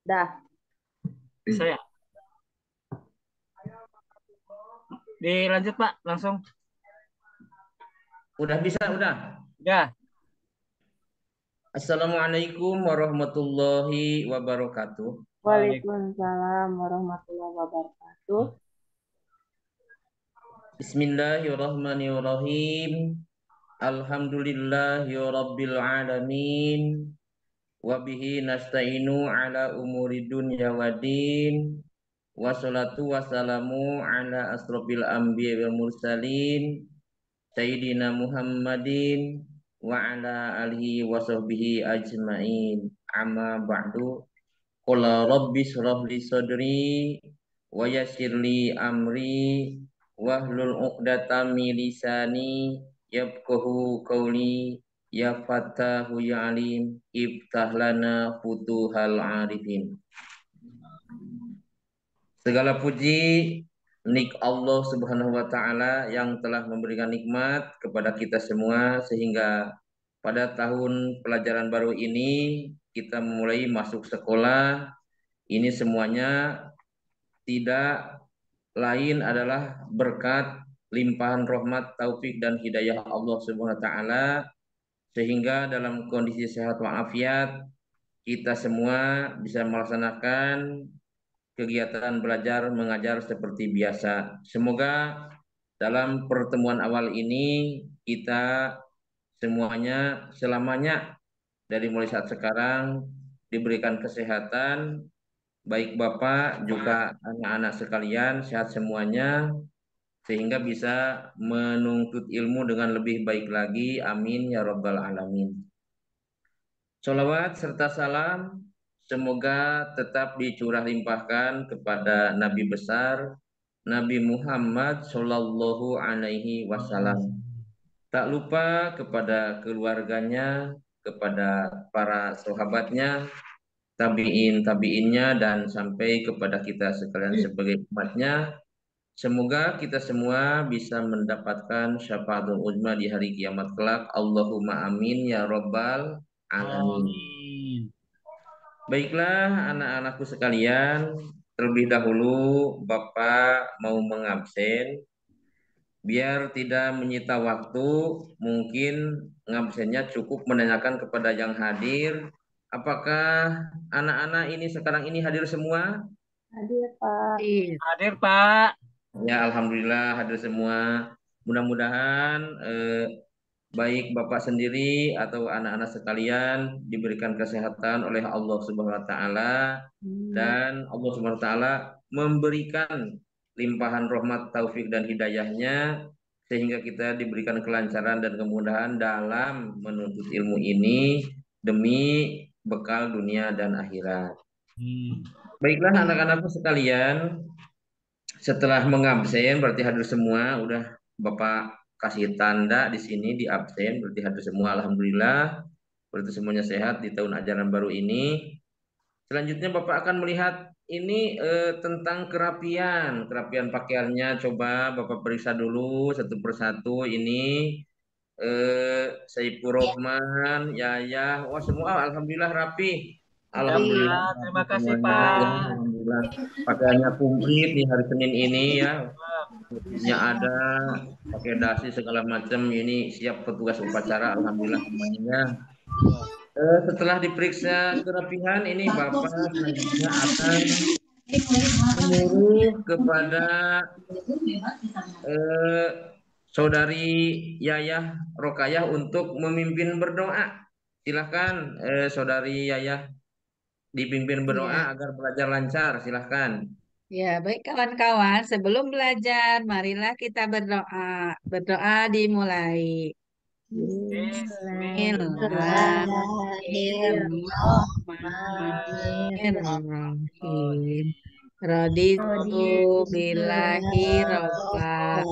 Dah, Saya dilanjut Pak, langsung. Udah bisa, udah. Ya, Assalamualaikum warahmatullahi wabarakatuh. balik. Waalaikumsalam warahmatullahi wabarakatuh. Bismillahirrahmanirrahim. Alhamdulillahi rabbil alamin. Wabihi nasta'inu ala umuri dunya waddin. Wassalatu wassalamu ala asrofil anbiya wal mursalin. Sayyidina Muhammadin wa ala alihi wa sahbihi ajma'in. Amma ba'du. Qala rabbi shrah li sadri wa yassir li amri wahlul 'uqdatam min lisani yafqahu qawli ya Fattahu ya Alim iftah lana futuhal arifin. Segala puji milik Allah Subhanahu wa taala yang telah memberikan nikmat kepada kita semua sehingga pada tahun pelajaran baru ini kita mulai masuk sekolah. Ini semuanya tidak lain adalah berkat limpahan rahmat, taufik dan hidayah Allah Subhanahu wa taala sehingga dalam kondisi sehat walafiat kita semua bisa melaksanakan kegiatan belajar mengajar seperti biasa. Semoga dalam pertemuan awal ini kita semuanya selamanya dari mulai saat sekarang diberikan kesehatan. Baik Bapak juga anak-anak sekalian sehat semuanya sehingga bisa menuntut ilmu dengan lebih baik lagi. Amin ya Rabbal Alamin. Sholawat serta salam semoga tetap dicurah limpahkan kepada Nabi besar Nabi Muhammad Shallallahu Alaihi Wasallam. Tak lupa kepada keluarganya, kepada para sahabatnya, tabiin-tabiinnya dan sampai kepada kita sekalian sebagai umatnya. Semoga kita semua bisa mendapatkan syafaatul uzma di hari kiamat kelak. Allahumma amin ya rabbal alamin. Amin. Baiklah anak-anakku sekalian, terlebih dahulu Bapak mau mengabsen biar tidak menyita waktu, mungkin ngabsennya cukup menanyakan kepada yang hadir, apakah anak-anak ini sekarang ini hadir semua? Hadir, Pak. Hadir Pak. Ya, alhamdulillah hadir semua. Mudah-mudahan baik Bapak sendiri atau anak-anak sekalian diberikan kesehatan oleh Allah Subhanahu wa taala Hmm. dan Allah Subhanahu wa taala memberikan limpahan rahmat, taufik dan hidayahnya sehingga kita diberikan kelancaran dan kemudahan dalam menuntut ilmu ini demi bekal dunia dan akhirat. Hmm. Baiklah anak-anakku sekalian, setelah mengabsen berarti hadir semua, udah Bapak kasih tanda di sini di absen berarti hadir semua. Alhamdulillah berarti semuanya sehat di tahun ajaran baru ini. Selanjutnya Bapak akan melihat ini tentang kerapian, kerapian pakaiannya. Coba Bapak periksa dulu satu persatu ini. Saiful Rohman, Yaya, wah semua Alhamdulillah rapi. Ya Alhamdulillah Pak, rapi terima kasih semuanya ya, Pak. Alhamdulillah. Pakaiannya komplit di hari Senin ini ya, putihnya ada, pakai dasi segala macam. Ini siap petugas upacara, Alhamdulillah semuanya. Setelah diperiksa kerapihan ini Bapak selanjutnya akan menyuruh kepada eh, Saudari Yayah Rokayah untuk memimpin berdoa. Silahkan Saudari Yayah dipimpin berdoa Ya, agar belajar lancar. Silahkan. ya, baik kawan-kawan. Sebelum belajar, marilah kita berdoa. Berdoa dimulai. Bismillahirrahmanirrahim. Raditu billahi robba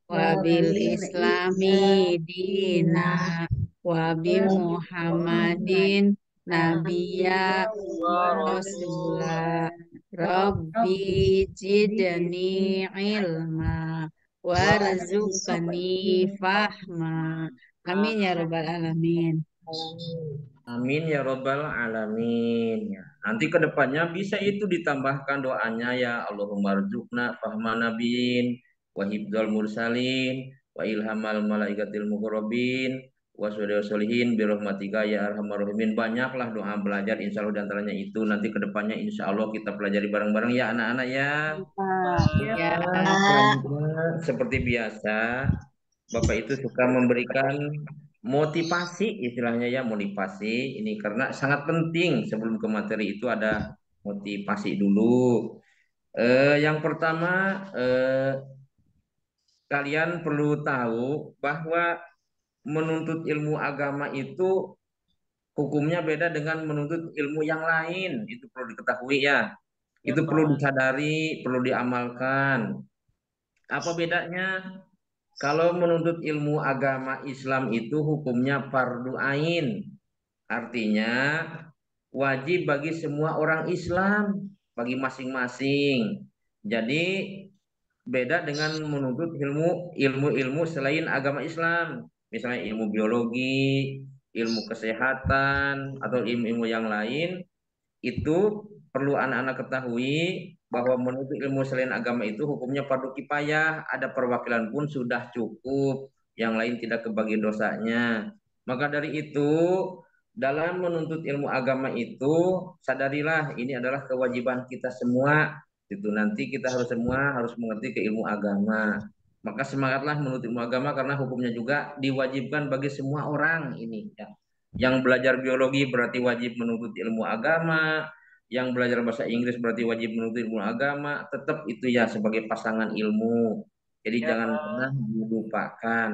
wabil islami dina wabi Muhammadin nabiya wa rasulah. Rabbi zidni ilma warzuqni fahma. Amin ya rabbal alamin. Amin ya robbal alamin. Ya. Nanti ke depannya bisa itu ditambahkan doanya ya Allahumma rzuqna fahman nabiyin wa hibdzal mursalin wa ilhamal malaikatil muqarrabin wa solihin bi rahmatika ya arhamar rahimin. Banyaklah doa belajar insya Allah diantaranya itu nanti ke depannya insya Allah kita pelajari bareng-bareng ya anak-anak ya. Iya, Pak. Pak. Ya, Selanjutnya seperti biasa Bapak itu suka memberikan motivasi istilahnya ya motivasi ini karena sangat penting sebelum ke materi itu ada motivasi dulu. Yang pertama kalian perlu tahu bahwa menuntut ilmu agama itu hukumnya beda dengan menuntut ilmu yang lain itu perlu diketahui ya. Ya, Itu perlu Pak. disadari, perlu diamalkan. Apa bedanya? Kalau menuntut ilmu agama Islam itu hukumnya fardu ain. Artinya wajib bagi semua orang Islam, bagi masing-masing. Jadi beda dengan menuntut ilmu-ilmu selain agama Islam. Misalnya ilmu biologi, ilmu kesehatan, atau ilmu-ilmu yang lain itu perlu anak-anak ketahui bahwa menuntut ilmu selain agama itu hukumnya fardu kifayah, ada perwakilan pun sudah cukup, yang lain tidak kebagian dosanya. Maka dari itu, dalam menuntut ilmu agama itu, sadarilah ini adalah kewajiban kita semua. Itu nanti kita harus semua harus mengerti keilmu agama. Maka semangatlah menuntut ilmu agama karena hukumnya juga diwajibkan bagi semua orang ini ya. Yang belajar biologi berarti wajib menuntut ilmu agama, yang belajar bahasa Inggris berarti wajib menuntut ilmu agama, tetap itu ya sebagai pasangan ilmu. Jadi Ya, jangan pernah Pak. dilupakan.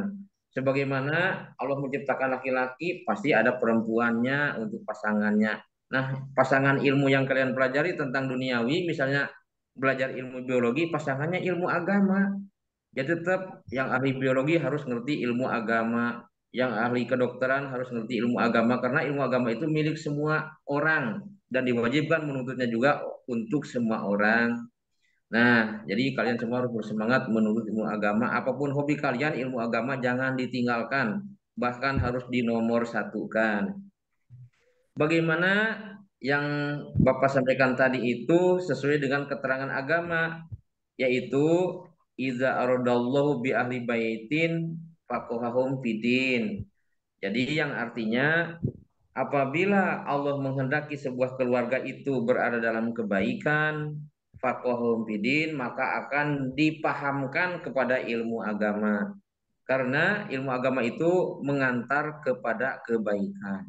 Sebagaimana Allah menciptakan laki-laki, pasti ada perempuannya untuk pasangannya. Nah, pasangan ilmu yang kalian pelajari tentang duniawi, misalnya belajar ilmu biologi, pasangannya ilmu agama. Ya tetap yang ahli biologi harus ngerti ilmu agama, yang ahli kedokteran harus ngerti ilmu agama karena ilmu agama itu milik semua orang dan diwajibkan menuntutnya juga untuk semua orang. Nah, jadi kalian semua harus bersemangat menuntut ilmu agama. Apapun hobi kalian, ilmu agama jangan ditinggalkan, bahkan harus dinomor satukan. Bagaimana yang Bapak sampaikan tadi itu sesuai dengan keterangan agama yaitu iza aradallahu bi ahli baitin faqahahum fidin. Jadi yang artinya apabila Allah menghendaki sebuah keluarga itu berada dalam kebaikan faqahahum fidin maka akan dipahamkan kepada ilmu agama. Karena ilmu agama itu mengantar kepada kebaikan.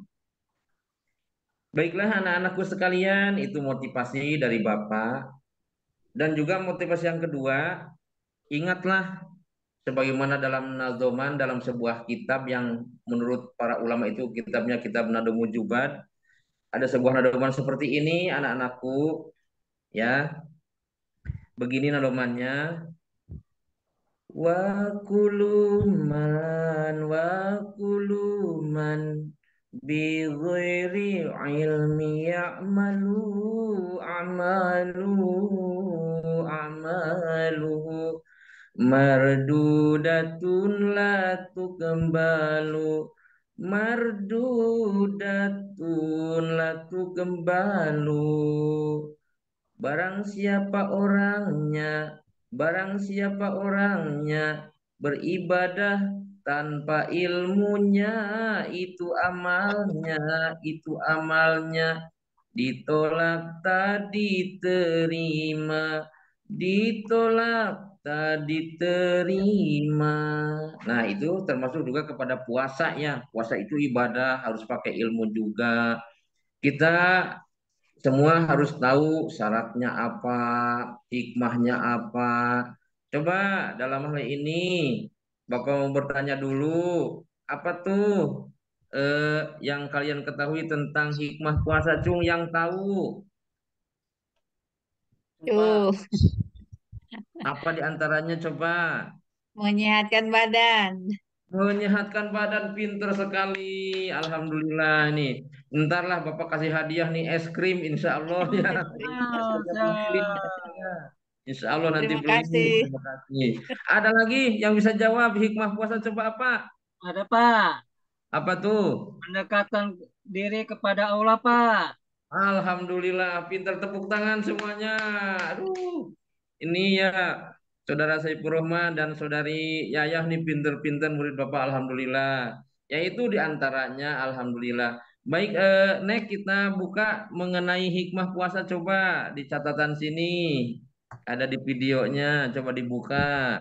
Baiklah anak-anakku sekalian, itu motivasi dari Bapak. Dan juga motivasi yang kedua, ingatlah sebagaimana dalam nazoman dalam sebuah kitab yang menurut para ulama itu kitabnya kitab Nadumul Jubad ada sebuah nadoman seperti ini anak-anakku ya begini nadomannya wa kuluman bi ghairi ilmi ya'malu amaluhu mardudatun la tukembalu mardudatun la tukembalu barang siapa orangnya beribadah tanpa ilmunya itu amalnya ditolak tak diterima ditolak tak diterima. Nah, itu termasuk juga kepada puasa ya. Puasa itu ibadah, harus pakai ilmu juga. Kita semua harus tahu syaratnya apa, hikmahnya apa. Coba dalam hal ini, Bapak mau bertanya dulu, apa tuh yang kalian ketahui tentang hikmah puasa, Cung, yang tahu? Pak. tuh Apa di antaranya coba? menyehatkan badan. Menyehatkan badan pinter sekali. Alhamdulillah nih. Ntarlah Bapak kasih hadiah nih es krim insya Allah ya. Ah, Harga beli siap. ya. Insya Allah nanti Terima beli. kasih. Terima kasih. Ada lagi yang bisa jawab hikmah puasa coba apa? Ada, Pak. Apa tuh? Pendekatan diri kepada Allah, Pak. Alhamdulillah, pintar tepuk tangan semuanya. Aduh, ini ya saudara Saiful Rahman dan saudari Yayah nih pintar-pintar murid Bapak. Alhamdulillah. Yaitu diantaranya Alhamdulillah. Baik, Nek kita buka mengenai hikmah puasa coba di catatan sini. Ada di videonya, coba dibuka.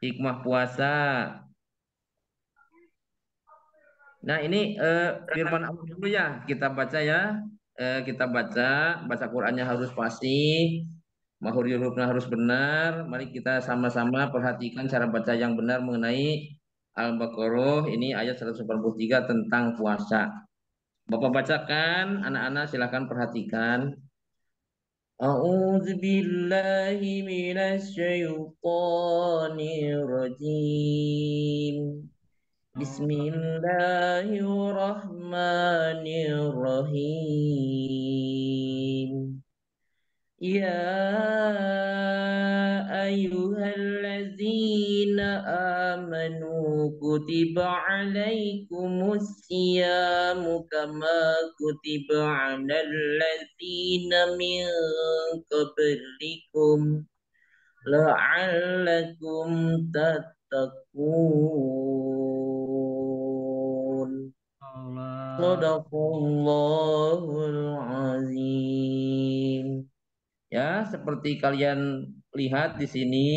Hikmah puasa. Nah, ini firman Allah dulu ya, kita baca ya. Kita baca Qurannya harus fasih, mahur hurufnya harus benar. Mari kita sama-sama perhatikan cara baca yang benar mengenai Al-Baqarah ini ayat 183 tentang puasa. Bapak bacakan, anak-anak silakan perhatikan. A'udzu billahi minasy syaithanir rajim. Bismillahirrahmanirrahim. Ya ayyuhalladzina amanu kutiba alaikumus siyamu kama kutiba alal ladzina min qablikum la'allakum tattaqun. Allah. Sadaqallahul azim. Ya, seperti kalian lihat di sini,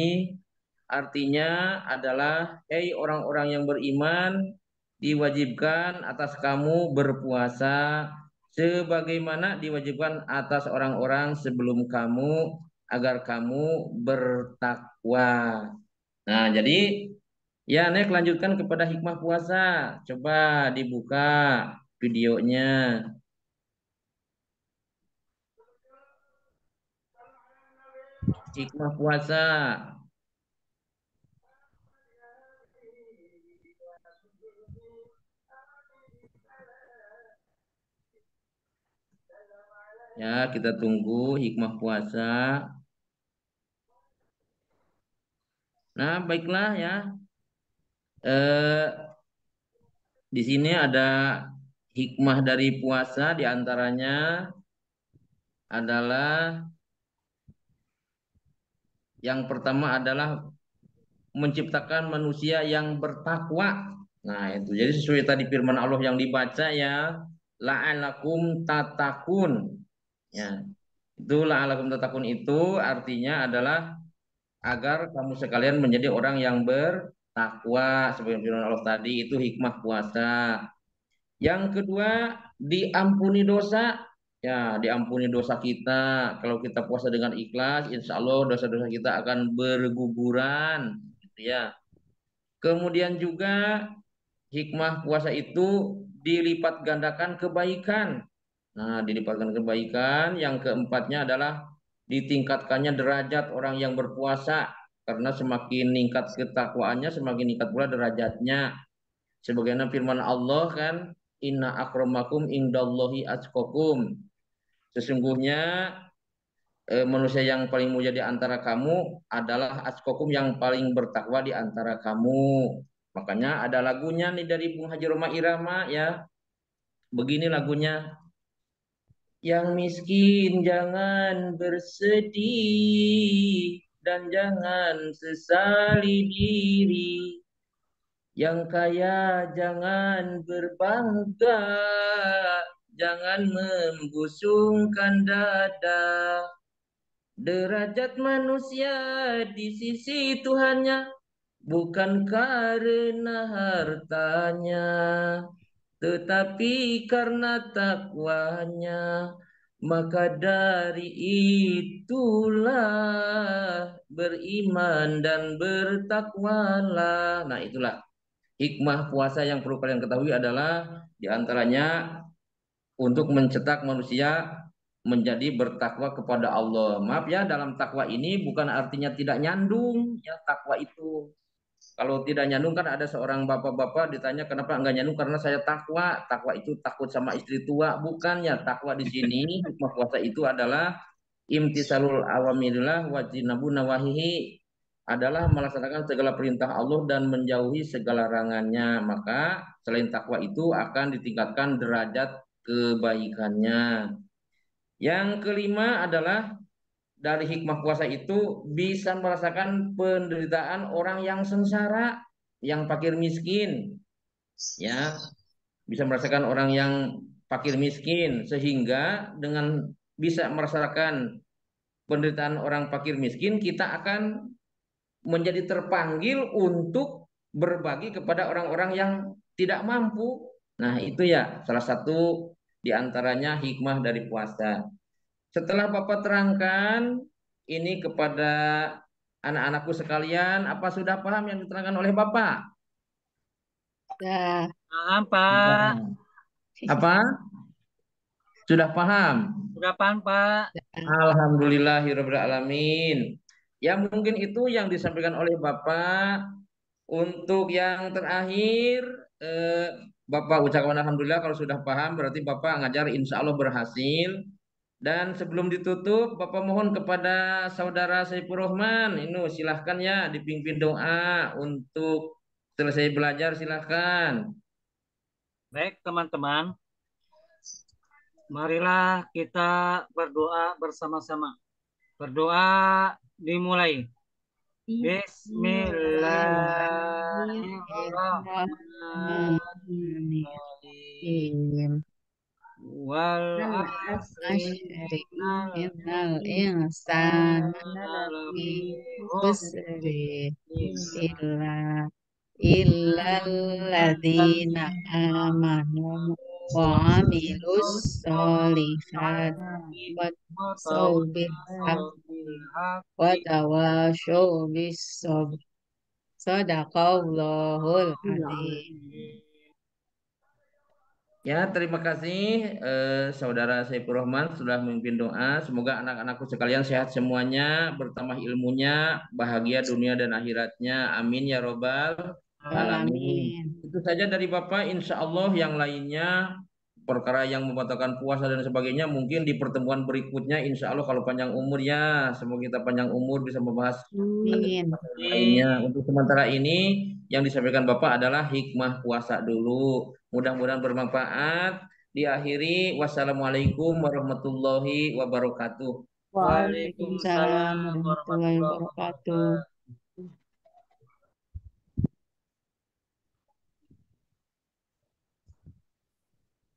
artinya adalah, hei orang-orang yang beriman, diwajibkan atas kamu berpuasa sebagaimana diwajibkan atas orang-orang sebelum kamu agar kamu bertakwa. Nah, jadi ya, Nek lanjutkan kepada hikmah puasa. Coba dibuka videonya. Hikmah puasa. Ya, kita tunggu hikmah puasa. Nah, baiklah ya. Eh, di sini ada hikmah dari puasa, diantaranya adalah yang pertama adalah menciptakan manusia yang bertakwa. Nah, itu. Jadi sesuai tadi firman Allah yang dibaca ya, la'alakum tatakun. Ya, itu la'alakum tatakun itu artinya adalah agar kamu sekalian menjadi orang yang bertakwa seperti firman Allah tadi, itu hikmah puasa. Yang kedua, diampuni dosa. Ya, diampuni dosa kita. Kalau kita puasa dengan ikhlas, insya Allah dosa-dosa kita akan berguguran. Gitu ya. Kemudian juga hikmah puasa itu dilipat gandakan kebaikan. Nah, dilipatkan kebaikan. Yang keempatnya adalah ditingkatkannya derajat orang yang berpuasa. Karena semakin meningkat ketakwaannya, semakin meningkat pula derajatnya. Sebagaimana firman Allah kan, inna akramakum indallahi atqakum. Sesungguhnya manusia yang paling mulia di antara kamu adalah atqakum, yang paling bertakwa di antara kamu. Makanya ada lagunya nih dari Bung Haji Roma Irama ya. Begini lagunya. Yang miskin jangan bersedih dan jangan sesali diri. Yang kaya jangan berbangga, jangan membusungkan dada. Derajat manusia di sisi Tuhannya bukan karena hartanya, tetapi karena takwanya. Maka dari itulah beriman dan bertakwalah. Nah, itulah hikmah puasa yang perlu kalian ketahui adalah diantaranya untuk mencetak manusia menjadi bertakwa kepada Allah. Maaf ya, dalam takwa ini bukan artinya tidak nyandung. Ya, takwa itu kalau tidak nyandung kan ada seorang bapak-bapak ditanya kenapa enggak nyandung, karena saya takwa. Takwa itu takut sama istri tua. Bukannya takwa di sini, hikmah puasa itu adalah imtisalul awamirillah wa jinabu nawahihi. adalah melaksanakan segala perintah Allah dan menjauhi segala larangannya. Maka selain takwa itu akan ditingkatkan derajat kebaikannya. Yang kelima adalah dari hikmah puasa itu bisa merasakan penderitaan orang yang sengsara, yang fakir miskin, ya, bisa merasakan orang yang fakir miskin sehingga dengan bisa merasakan penderitaan orang fakir miskin kita akan menjadi terpanggil untuk berbagi kepada orang-orang yang tidak mampu. Nah, itu ya salah satu di antaranya hikmah dari puasa. Setelah Bapak terangkan ini kepada anak-anakku sekalian, apa sudah paham yang diterangkan oleh Bapak? Dah. Paham, Pak. Apa? Sudah paham? Sudah paham, Pak. Alhamdulillahirrahmanirrahim. Ya mungkin itu yang disampaikan oleh Bapak. Untuk yang terakhir, Bapak ucapkan Alhamdulillah kalau sudah paham berarti Bapak ngajar insya Allah berhasil. Dan sebelum ditutup, Bapak mohon kepada Saudara Saifur Rahman, ini silahkan ya dipimpin doa untuk selesai belajar silahkan. Baik, teman-teman. Marilah kita berdoa bersama-sama. Berdoa dimulai. Bismillahirrahmanirrahim. Bismillahirrahmanirrahim. Wal asri Innal insana lafi khusri illal ladzina amanu wa amilus solihati wattawassaw bil haqqi wa tawassaw bis sabr. Sadaqallahul adzim. Ya, terima kasih Saudara Saifur Rahman sudah memimpin doa. Semoga anak-anakku sekalian sehat semuanya, bertambah ilmunya, bahagia dunia dan akhiratnya. Amin ya robbal alamin. Amin. Itu saja dari Bapak. Insya Allah yang lainnya perkara yang membatalkan puasa dan sebagainya mungkin di pertemuan berikutnya. Insya Allah kalau panjang umur ya, semoga kita panjang umur bisa membahas Amin. lainnya. Untuk sementara ini yang disampaikan Bapak adalah hikmah puasa dulu. Mudah-mudahan bermanfaat. Diakhiri, wassalamualaikum warahmatullahi wabarakatuh. Waalaikumsalam warahmatullahi wabarakatuh.